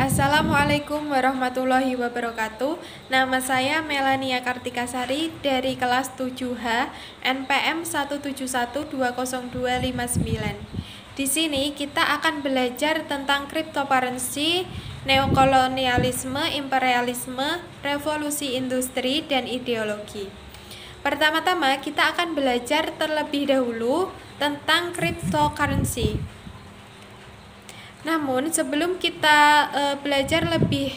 Assalamualaikum warahmatullahi wabarakatuh. Nama saya Melania Kartikasari dari kelas 7H NPM 1712029. Di sini kita akan belajar tentang cryptocurrency, neokolonialisme, imperialisme, revolusi industri, dan ideologi. Pertama-tama kita akan belajar terlebih dahulu tentang cryptocurrency. Namun sebelum kita belajar lebih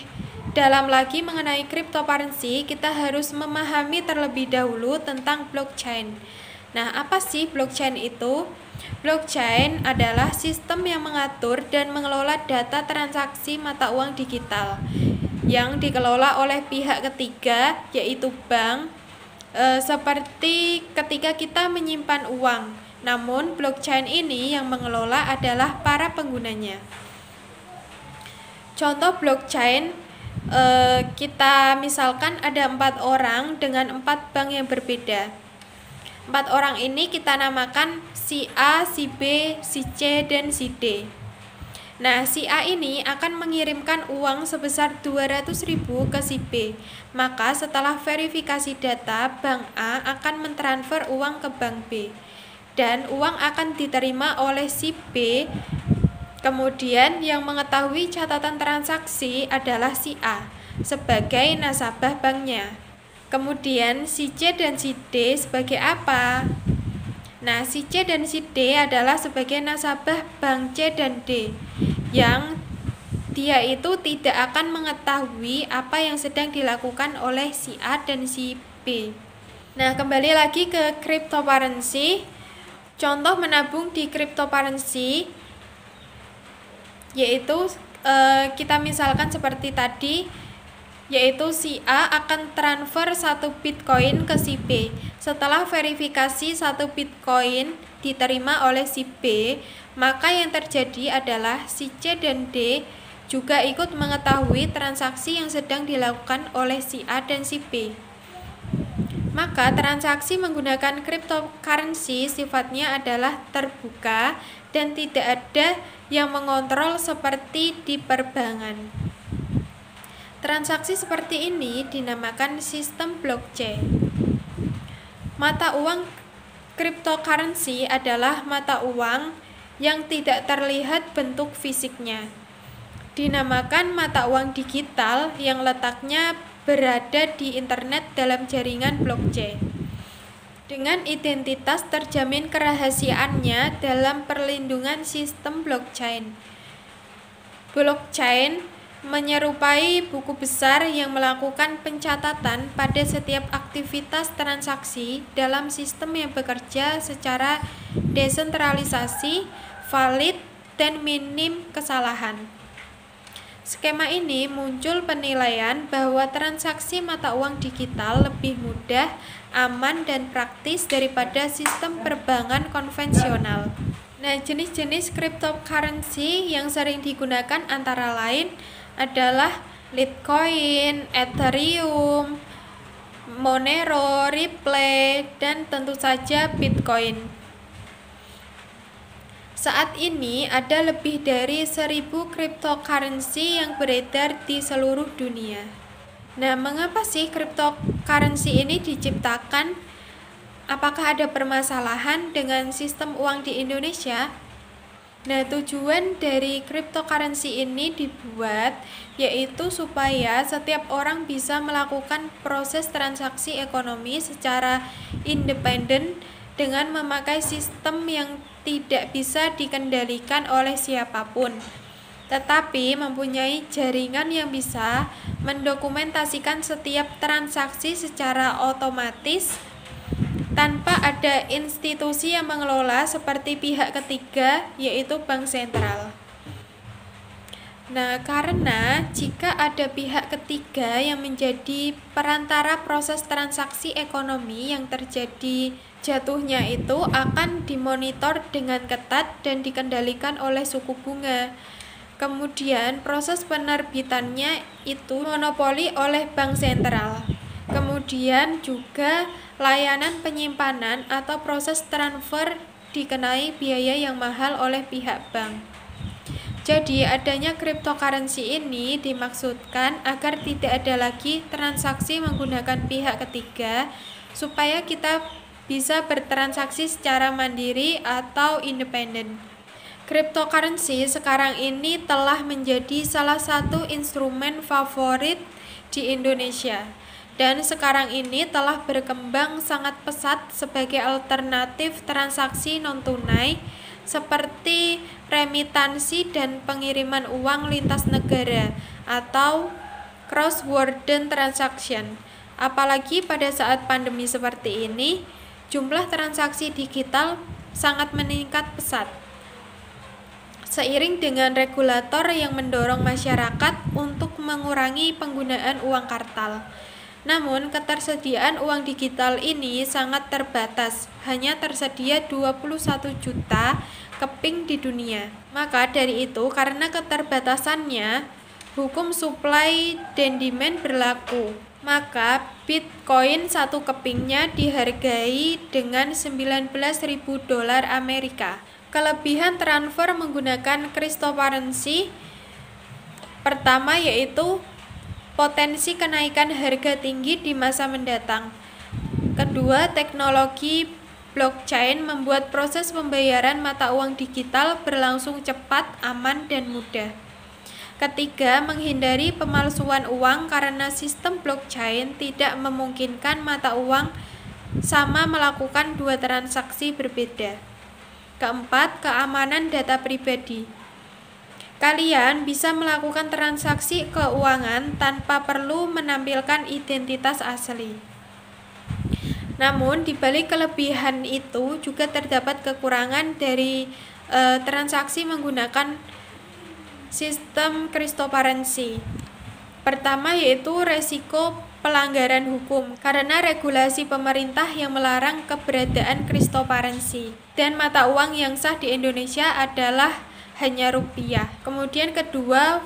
dalam lagi mengenai cryptocurrency, kita harus memahami terlebih dahulu tentang blockchain. Nah, apa sih blockchain itu? Blockchain adalah sistem yang mengatur dan mengelola data transaksi mata uang digital yang dikelola oleh pihak ketiga, yaitu bank, seperti ketika kita menyimpan uang. Namun, blockchain ini yang mengelola adalah para penggunanya. Contoh blockchain, kita misalkan ada 4 orang dengan 4 bank yang berbeda. 4 orang ini kita namakan si A, si B, si C, dan si D. Nah, si A ini akan mengirimkan uang sebesar 200.000 ke si B. Maka setelah verifikasi data, bank A akan mentransfer uang ke bank B. Dan uang akan diterima oleh si B. Kemudian yang mengetahui catatan transaksi adalah si A sebagai nasabah banknya. Kemudian si C dan si D sebagai apa? Nah, si C dan si D adalah sebagai nasabah bank C dan D, yang dia itu tidak akan mengetahui apa yang sedang dilakukan oleh si A dan si B. Nah, kembali lagi ke cryptocurrency. Contoh menabung di cryptocurrency yaitu kita misalkan seperti tadi, yaitu si A akan transfer 1 Bitcoin ke si B. Setelah verifikasi 1 Bitcoin diterima oleh si B, maka yang terjadi adalah si C dan D juga ikut mengetahui transaksi yang sedang dilakukan oleh si A dan si B. Maka transaksi menggunakan cryptocurrency sifatnya adalah terbuka dan tidak ada yang mengontrol seperti di perbankan. Transaksi seperti ini dinamakan sistem blockchain. Mata uang cryptocurrency adalah mata uang yang tidak terlihat bentuk fisiknya. Dinamakan mata uang digital yang letaknya berada di internet dalam jaringan blockchain. Dengan identitas terjamin kerahasiaannya dalam perlindungan sistem blockchain. Blockchain menyerupai buku besar yang melakukan pencatatan pada setiap aktivitas transaksi dalam sistem yang bekerja secara desentralisasi, valid, dan minim kesalahan. Skema ini muncul penilaian bahwa transaksi mata uang digital lebih mudah, aman, dan praktis daripada sistem perbankan konvensional. Nah, jenis-jenis cryptocurrency yang sering digunakan antara lain adalah Litecoin, Ethereum, Monero, Ripple, dan tentu saja Bitcoin. Saat ini ada lebih dari 1.000 cryptocurrency yang beredar di seluruh dunia. Nah, mengapa sih cryptocurrency ini diciptakan? Apakah ada permasalahan dengan sistem uang di Indonesia? Nah, tujuan dari cryptocurrency ini dibuat yaitu supaya setiap orang bisa melakukan proses transaksi ekonomi secara independen dengan memakai sistem yang tidak bisa dikendalikan oleh siapapun, tetapi mempunyai jaringan yang bisa mendokumentasikan setiap transaksi secara otomatis tanpa ada institusi yang mengelola seperti pihak ketiga, yaitu bank sentral. Nah, karena jika ada pihak ketiga yang menjadi perantara proses transaksi ekonomi yang terjadi, jatuhnya itu akan dimonitor dengan ketat dan dikendalikan oleh suku bunga. Kemudian proses penerbitannya itu monopoli oleh bank sentral. Kemudian juga layanan penyimpanan atau proses transfer dikenai biaya yang mahal oleh pihak bank. Jadi, adanya cryptocurrency ini dimaksudkan agar tidak ada lagi transaksi menggunakan pihak ketiga, supaya kita bisa bertransaksi secara mandiri atau independen. Cryptocurrency sekarang ini telah menjadi salah satu instrumen favorit di Indonesia, dan sekarang ini telah berkembang sangat pesat sebagai alternatif transaksi non-tunai seperti remitansi dan pengiriman uang lintas negara atau cross-border transaction. Apalagi pada saat pandemi seperti ini, jumlah transaksi digital sangat meningkat pesat. Seiring dengan regulator yang mendorong masyarakat untuk mengurangi penggunaan uang kartal. Namun, ketersediaan uang digital ini sangat terbatas, hanya tersedia 21 juta keping di dunia. Maka dari itu, karena keterbatasannya, hukum supply dan demand berlaku. Maka, Bitcoin satu kepingnya dihargai dengan $19.000 Amerika. Kelebihan transfer menggunakan cryptocurrency pertama yaitu potensi kenaikan harga tinggi di masa mendatang. Kedua, teknologi blockchain membuat proses pembayaran mata uang digital berlangsung cepat, aman, dan mudah. Ketiga, menghindari pemalsuan uang karena sistem blockchain tidak memungkinkan mata uang sama melakukan dua transaksi berbeda. Keempat, keamanan data pribadi. Kalian bisa melakukan transaksi keuangan tanpa perlu menampilkan identitas asli. Namun, di balik kelebihan itu juga terdapat kekurangan dari transaksi menggunakan sistem cryptocurrency. Pertama yaitu resiko pelanggaran hukum karena regulasi pemerintah yang melarang keberadaan cryptocurrency dan mata uang yang sah di Indonesia adalah hanya rupiah. Kemudian kedua,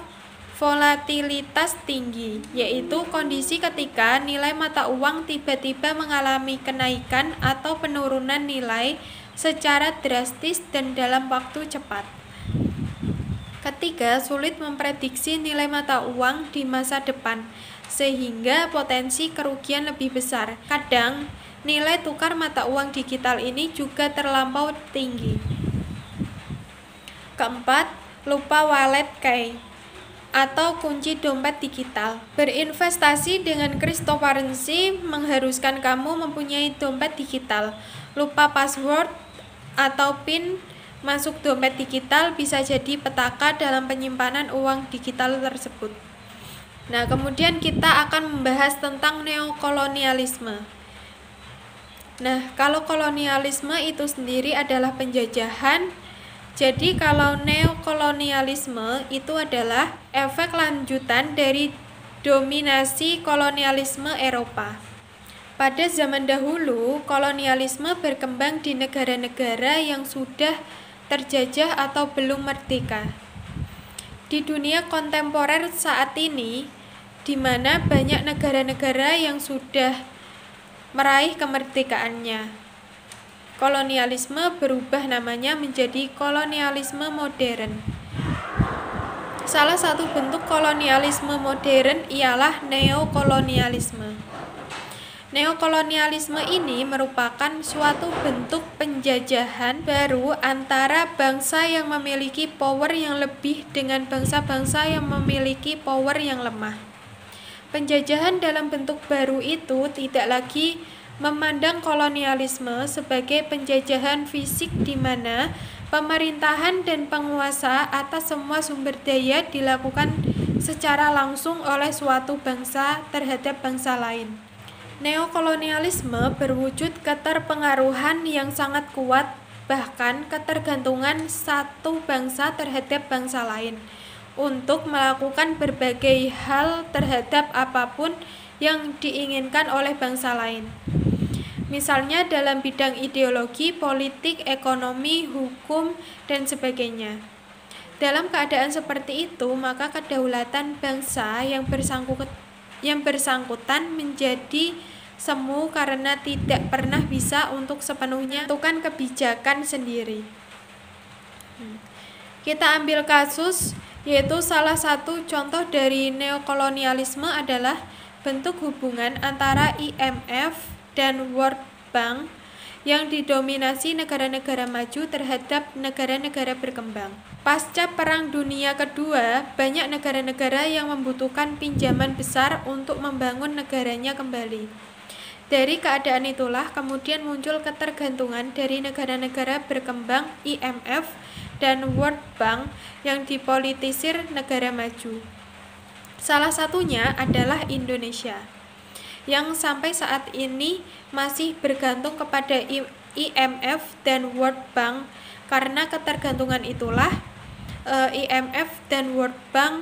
volatilitas tinggi, yaitu kondisi ketika nilai mata uang tiba-tiba mengalami kenaikan atau penurunan nilai secara drastis dan dalam waktu cepat. Ketiga, sulit memprediksi nilai mata uang di masa depan, sehingga potensi kerugian lebih besar. Kadang, nilai tukar mata uang digital ini juga terlampau tinggi. Keempat, lupa wallet key atau kunci dompet digital. Berinvestasi dengan cryptocurrency mengharuskan kamu mempunyai dompet digital. Lupa password atau PIN masuk dompet digital bisa jadi petaka dalam penyimpanan uang digital tersebut. Nah, kemudian kita akan membahas tentang neokolonialisme. Nah, kalau kolonialisme itu sendiri adalah penjajahan. Jadi kalau neokolonialisme itu adalah efek lanjutan dari dominasi kolonialisme Eropa. Pada zaman dahulu, kolonialisme berkembang di negara-negara yang sudah terjajah atau belum merdeka. Di dunia kontemporer saat ini, di mana banyak negara-negara yang sudah meraih kemerdekaannya, kolonialisme berubah namanya menjadi kolonialisme modern. Salah satu bentuk kolonialisme modern ialah neokolonialisme. Neokolonialisme ini merupakan suatu bentuk penjajahan baru antara bangsa yang memiliki power yang lebih dengan bangsa-bangsa yang memiliki power yang lemah. Penjajahan dalam bentuk baru itu tidak lagi memandang kolonialisme sebagai penjajahan fisik di mana pemerintahan dan penguasa atas semua sumber daya dilakukan secara langsung oleh suatu bangsa terhadap bangsa lain. Neokolonialisme berwujud keterpengaruhan yang sangat kuat, bahkan ketergantungan satu bangsa terhadap bangsa lain untuk melakukan berbagai hal terhadap apapun yang diinginkan oleh bangsa lain. Misalnya dalam bidang ideologi, politik, ekonomi, hukum, dan sebagainya. Dalam keadaan seperti itu, maka kedaulatan bangsa yang bersangkutan menjadi semu karena tidak pernah bisa untuk sepenuhnya menentukan kebijakan sendiri. Kita ambil kasus, yaitu salah satu contoh dari neokolonialisme adalah bentuk hubungan antara IMF dan World Bank yang didominasi negara-negara maju terhadap negara-negara berkembang. Pasca Perang Dunia Kedua, banyak negara-negara yang membutuhkan pinjaman besar untuk membangun negaranya kembali. Dari keadaan itulah kemudian muncul ketergantungan dari negara-negara berkembang IMF dan World Bank yang dipolitisir negara maju. Salah satunya adalah Indonesia, yang sampai saat ini masih bergantung kepada IMF dan World Bank. Karena ketergantungan itulah IMF dan World Bank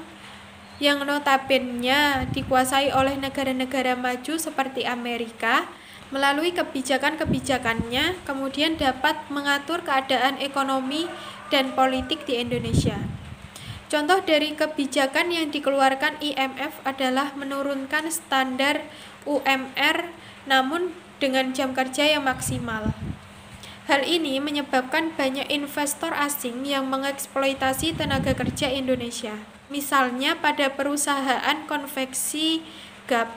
yang notabene dikuasai oleh negara-negara maju seperti Amerika, melalui kebijakan-kebijakannya kemudian dapat mengatur keadaan ekonomi dan politik di Indonesia. Contoh dari kebijakan yang dikeluarkan IMF adalah menurunkan standar UMR namun dengan jam kerja yang maksimal. Hal ini menyebabkan banyak investor asing yang mengeksploitasi tenaga kerja Indonesia. Misalnya pada perusahaan konveksi Gap,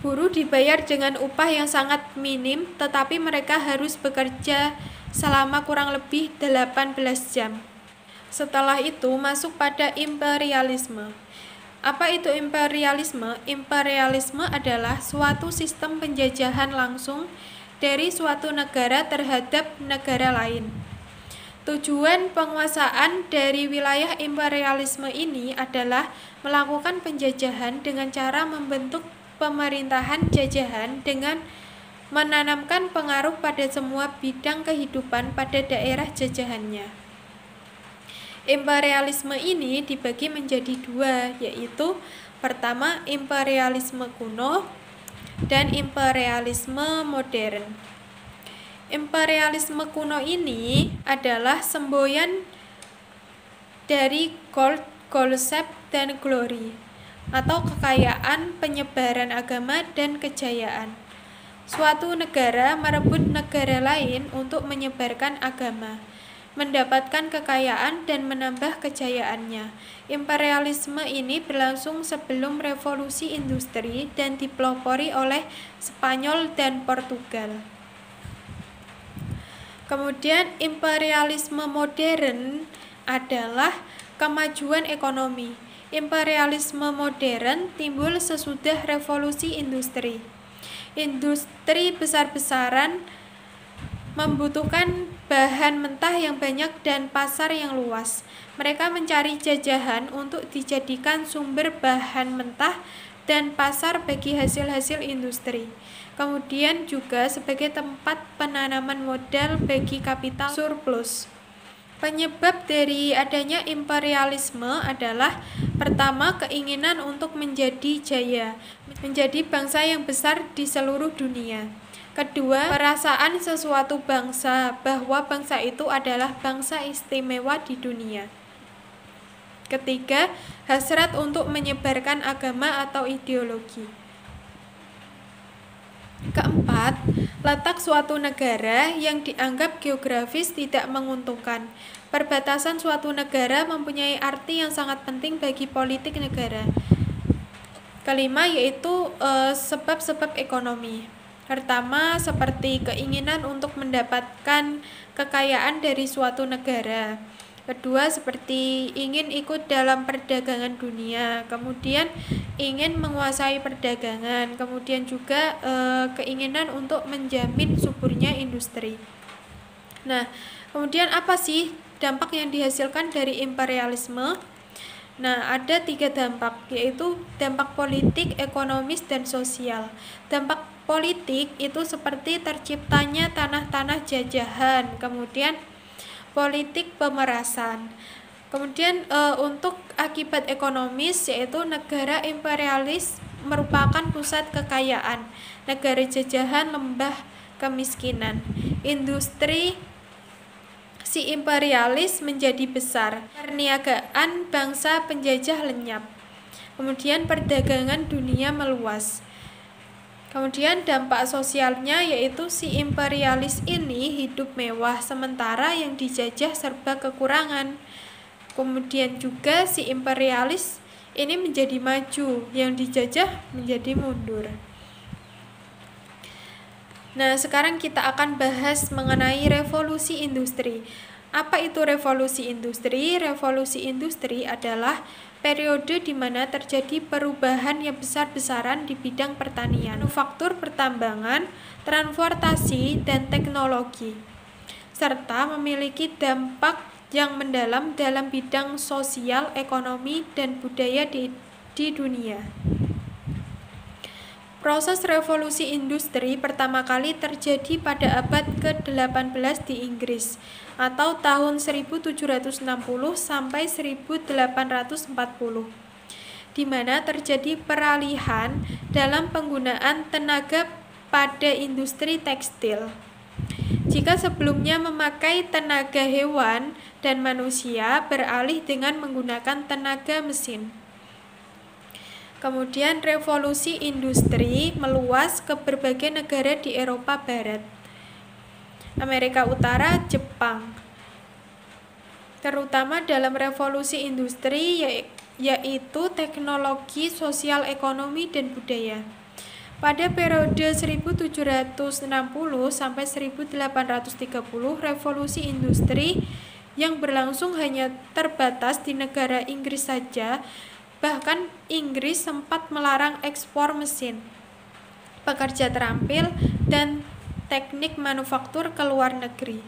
buruh dibayar dengan upah yang sangat minim, tetapi mereka harus bekerja selama kurang lebih 18 jam. Setelah itu masuk pada imperialisme. Apa itu imperialisme? Imperialisme adalah suatu sistem penjajahan langsung dari suatu negara terhadap negara lain. Tujuan penguasaan dari wilayah imperialisme ini adalah melakukan penjajahan dengan cara membentuk pemerintahan jajahan dengan menanamkan pengaruh pada semua bidang kehidupan pada daerah jajahannya. Imperialisme ini dibagi menjadi dua, yaitu pertama imperialisme kuno dan imperialisme modern. Imperialisme kuno ini adalah semboyan dari gold, konsep, dan glory, atau kekayaan, penyebaran agama, dan kejayaan. Suatu negara merebut negara lain untuk menyebarkan agama, mendapatkan kekayaan, dan menambah kejayaannya. Imperialisme ini berlangsung sebelum revolusi industri dan dipelopori oleh Spanyol dan Portugal. Kemudian imperialisme modern adalah kemajuan ekonomi. Imperialisme modern timbul sesudah revolusi industri. Industri besar-besaran membutuhkan bahan mentah yang banyak dan pasar yang luas. Mereka mencari jajahan untuk dijadikan sumber bahan mentah dan pasar bagi hasil-hasil industri. Kemudian juga sebagai tempat penanaman modal bagi kapital surplus. Penyebab dari adanya imperialisme adalah pertama, keinginan untuk menjadi jaya, menjadi bangsa yang besar di seluruh dunia. Kedua, perasaan sesuatu bangsa bahwa bangsa itu adalah bangsa istimewa di dunia. Ketiga, hasrat untuk menyebarkan agama atau ideologi. Keempat, letak suatu negara yang dianggap geografis tidak menguntungkan. Perbatasan suatu negara mempunyai arti yang sangat penting bagi politik negara. Kelima, yaitu sebab-sebab ekonomi. Pertama, seperti keinginan untuk mendapatkan kekayaan dari suatu negara. Kedua, seperti ingin ikut dalam perdagangan dunia. Kemudian ingin menguasai perdagangan. Kemudian juga keinginan untuk menjamin suburnya industri. Nah, kemudian apa sih dampak yang dihasilkan dari imperialisme? Nah, ada 3 dampak, yaitu dampak politik, ekonomis, dan sosial. Dampak politik itu seperti terciptanya tanah-tanah jajahan, kemudian politik pemerasan. Kemudian untuk akibat ekonomis, yaitu negara imperialis merupakan pusat kekayaan, negara jajahan lembah kemiskinan. Industri si imperialis menjadi besar, perniagaan bangsa penjajah lenyap. Kemudian perdagangan dunia meluas. Kemudian dampak sosialnya yaitu si imperialis ini hidup mewah sementara yang dijajah serba kekurangan. Kemudian juga si imperialis ini menjadi maju, yang dijajah menjadi mundur. Nah, sekarang kita akan bahas mengenai revolusi industri. Apa itu revolusi industri? Revolusi industri adalah periode di mana terjadi perubahan yang besar-besaran di bidang pertanian, manufaktur, pertambangan, transportasi, dan teknologi, serta memiliki dampak yang mendalam dalam bidang sosial, ekonomi, dan budaya di dunia. Proses revolusi industri pertama kali terjadi pada abad ke-18 di Inggris atau tahun 1760 sampai 1840, di mana terjadi peralihan dalam penggunaan tenaga pada industri tekstil. Jika sebelumnya memakai tenaga hewan dan manusia, beralih dengan menggunakan tenaga mesin. Kemudian revolusi industri meluas ke berbagai negara di Eropa Barat, Amerika Utara, Jepang. Terutama dalam revolusi industri yaitu teknologi, sosial, ekonomi, dan budaya. Pada periode 1760 sampai 1830, revolusi industri yang berlangsung hanya terbatas di negara Inggris saja. Bahkan Inggris sempat melarang ekspor mesin, pekerja terampil, dan teknik manufaktur ke luar negeri.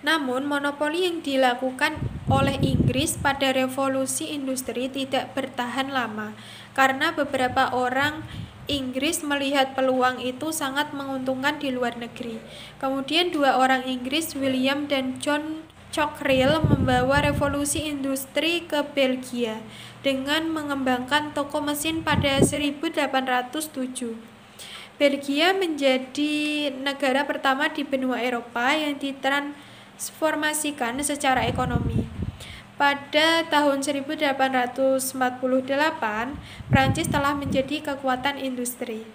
Namun, monopoli yang dilakukan oleh Inggris pada revolusi industri tidak bertahan lama, karena beberapa orang Inggris melihat peluang itu sangat menguntungkan di luar negeri. Kemudian dua orang Inggris, William dan John Cockerill, membawa revolusi industri ke Belgia dengan mengembangkan toko mesin pada 1807. Belgia menjadi negara pertama di benua Eropa yang ditransformasikan secara ekonomi. Pada tahun 1848, Prancis telah menjadi kekuatan industri.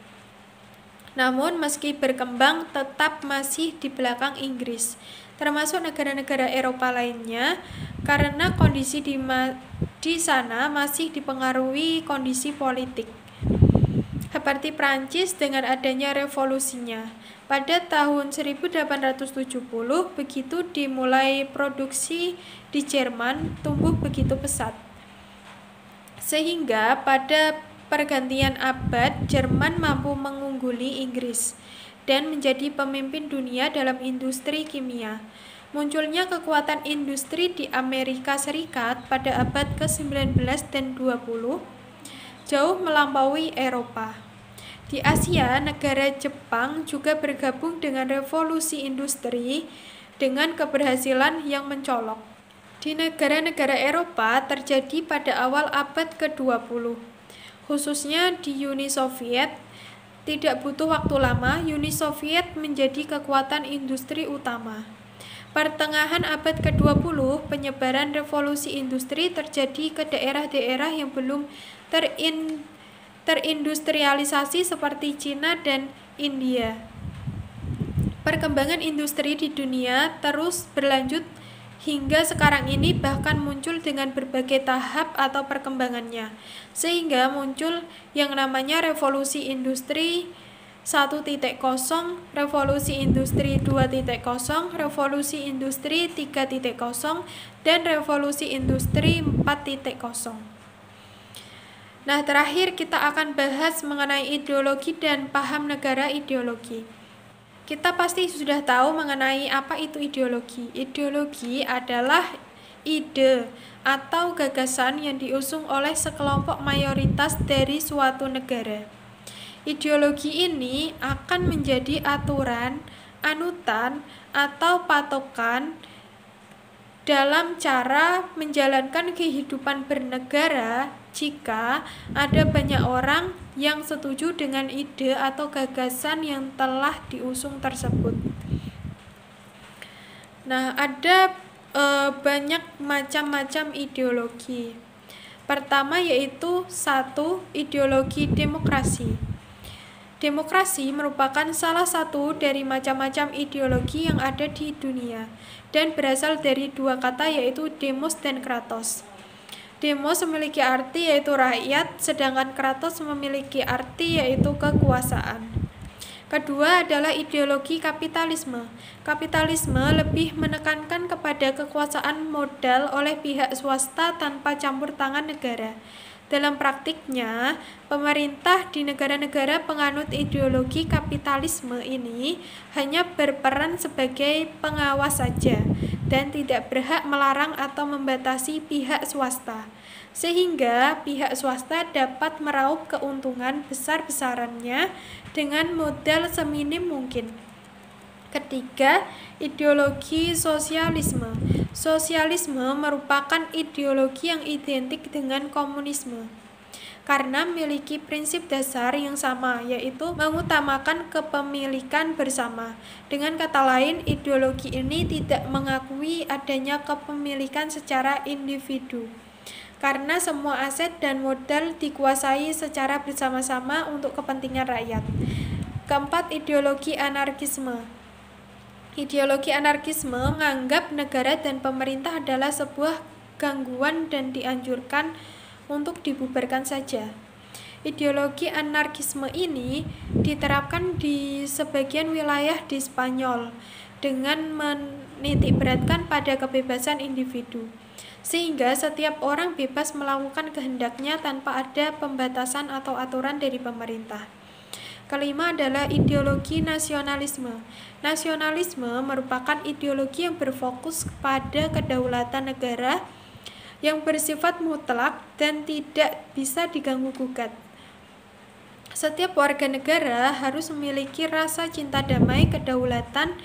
Namun meski berkembang tetap masih di belakang Inggris, termasuk negara-negara Eropa lainnya, karena kondisi di sana masih dipengaruhi kondisi politik. Seperti Prancis dengan adanya revolusinya. Pada tahun 1870, begitu dimulai produksi di Jerman, tumbuh begitu pesat. Sehingga pada pergantian abad, Jerman mampu mengungguli Inggris dan menjadi pemimpin dunia dalam industri kimia. Munculnya kekuatan industri di Amerika Serikat pada abad ke-19 dan 20 jauh melampaui Eropa. Di Asia, negara Jepang juga bergabung dengan revolusi industri dengan keberhasilan yang mencolok. Di negara-negara Eropa terjadi pada awal abad ke-20, khususnya di Uni Soviet. Tidak butuh waktu lama, Uni Soviet menjadi kekuatan industri utama. Pertengahan abad ke-20, penyebaran revolusi industri terjadi ke daerah-daerah yang belum terindustrialisasi seperti Cina dan India. Perkembangan industri di dunia terus berlanjut hingga sekarang ini, bahkan muncul dengan berbagai tahap atau perkembangannya, sehingga muncul yang namanya revolusi industri 1.0, revolusi industri 2.0, revolusi industri 3.0, dan revolusi industri 4.0. Nah, terakhir kita akan bahas mengenai ideologi dan paham negara ideologi. Kita pasti sudah tahu mengenai apa itu ideologi. Ideologi adalah ide atau gagasan yang diusung oleh sekelompok mayoritas dari suatu negara. Ideologi ini akan menjadi aturan, anutan, atau patokan dalam cara menjalankan kehidupan bernegara jika ada banyak orang yang setuju dengan ide atau gagasan yang telah diusung tersebut. Nah, ada banyak macam-macam ideologi. Pertama yaitu 1. Ideologi demokrasi. Demokrasi merupakan salah satu dari macam-macam ideologi yang ada di dunia dan berasal dari dua kata yaitu demos dan kratos. Demos memiliki arti yaitu rakyat, sedangkan kratos memiliki arti yaitu kekuasaan. Kedua adalah ideologi kapitalisme. Kapitalisme lebih menekankan kepada kekuasaan modal oleh pihak swasta tanpa campur tangan negara. Dalam praktiknya, pemerintah di negara-negara penganut ideologi kapitalisme ini hanya berperan sebagai pengawas saja dan tidak berhak melarang atau membatasi pihak swasta, sehingga pihak swasta dapat meraup keuntungan besar-besarannya dengan modal seminim mungkin. Ketiga, ideologi sosialisme. Sosialisme merupakan ideologi yang identik dengan komunisme karena memiliki prinsip dasar yang sama, yaitu mengutamakan kepemilikan bersama. Dengan kata lain, ideologi ini tidak mengakui adanya kepemilikan secara individu, karena semua aset dan modal dikuasai secara bersama-sama untuk kepentingan rakyat. Keempat, ideologi anarkisme. Ideologi anarkisme menganggap negara dan pemerintah adalah sebuah gangguan dan dianjurkan untuk dibubarkan saja. Ideologi anarkisme ini diterapkan di sebagian wilayah di Spanyol dengan menitikberatkan pada kebebasan individu, sehingga setiap orang bebas melakukan kehendaknya tanpa ada pembatasan atau aturan dari pemerintah. Kelima adalah ideologi nasionalisme. Nasionalisme merupakan ideologi yang berfokus pada kedaulatan negara yang bersifat mutlak dan tidak bisa diganggu-gugat. Setiap warga negara harus memiliki rasa cinta damai kedaulatan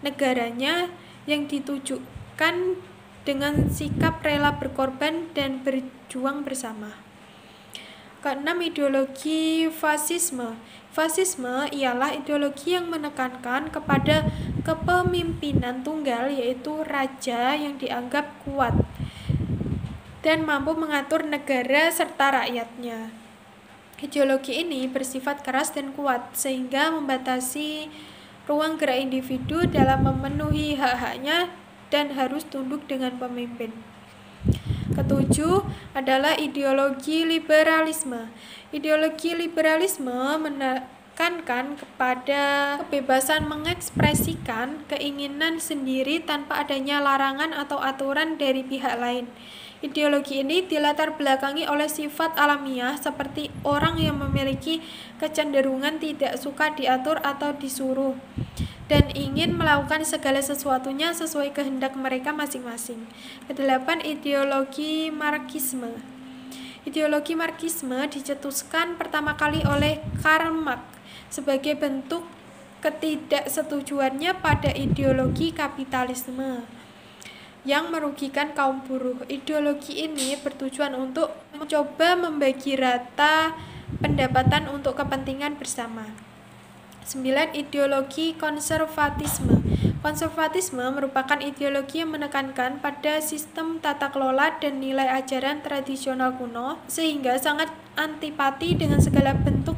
negaranya yang ditujukan dengan sikap rela berkorban dan berjuang bersama. Keenam, ideologi fasisme. Fasisme ialah ideologi yang menekankan kepada kepemimpinan tunggal, yaitu raja yang dianggap kuat dan mampu mengatur negara serta rakyatnya. Ideologi ini bersifat keras dan kuat sehingga membatasi ruang gerak individu dalam memenuhi hak-haknya dan harus tunduk dengan pemimpin. Ketujuh adalah ideologi liberalisme. Ideologi liberalisme menekankan kepada kebebasan mengekspresikan keinginan sendiri tanpa adanya larangan atau aturan dari pihak lain. Ideologi ini dilatar belakangi oleh sifat alamiah seperti orang yang memiliki kecenderungan tidak suka diatur atau disuruh dan ingin melakukan segala sesuatunya sesuai kehendak mereka masing-masing. Kedelapan, ideologi marxisme. Ideologi marxisme dicetuskan pertama kali oleh Karl Marx sebagai bentuk ketidaksetujuannya pada ideologi kapitalisme yang merugikan kaum buruh. Ideologi ini bertujuan untuk mencoba membagi rata pendapatan untuk kepentingan bersama. 9. Ideologi konservatisme. Konservatisme merupakan ideologi yang menekankan pada sistem tata kelola dan nilai ajaran tradisional kuno, sehingga sangat antipati dengan segala bentuk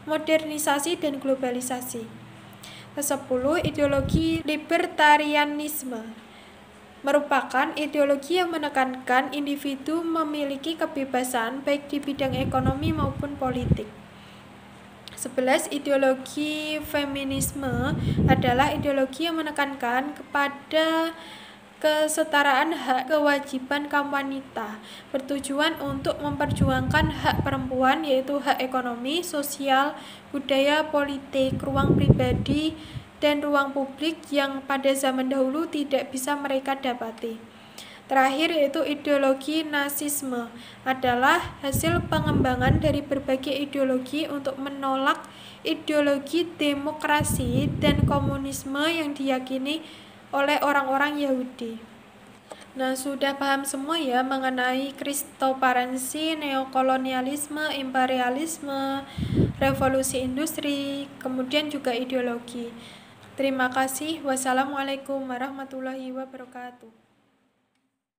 modernisasi dan globalisasi. 10. Ideologi libertarianisme merupakan ideologi yang menekankan individu memiliki kebebasan baik di bidang ekonomi maupun politik. 11. Ideologi feminisme adalah ideologi yang menekankan kepada kesetaraan hak kewajiban kaum wanita, bertujuan untuk memperjuangkan hak perempuan yaitu hak ekonomi, sosial, budaya, politik, ruang pribadi, dan ruang publik yang pada zaman dahulu tidak bisa mereka dapati. Terakhir yaitu ideologi nasisme adalah hasil pengembangan dari berbagai ideologi untuk menolak ideologi demokrasi dan komunisme yang diyakini oleh orang-orang Yahudi. Nah, sudah paham semua ya mengenai kriptoparensi, neokolonialisme, imperialisme, revolusi industri, kemudian juga ideologi. Terima kasih. Wassalamualaikum warahmatullahi wabarakatuh.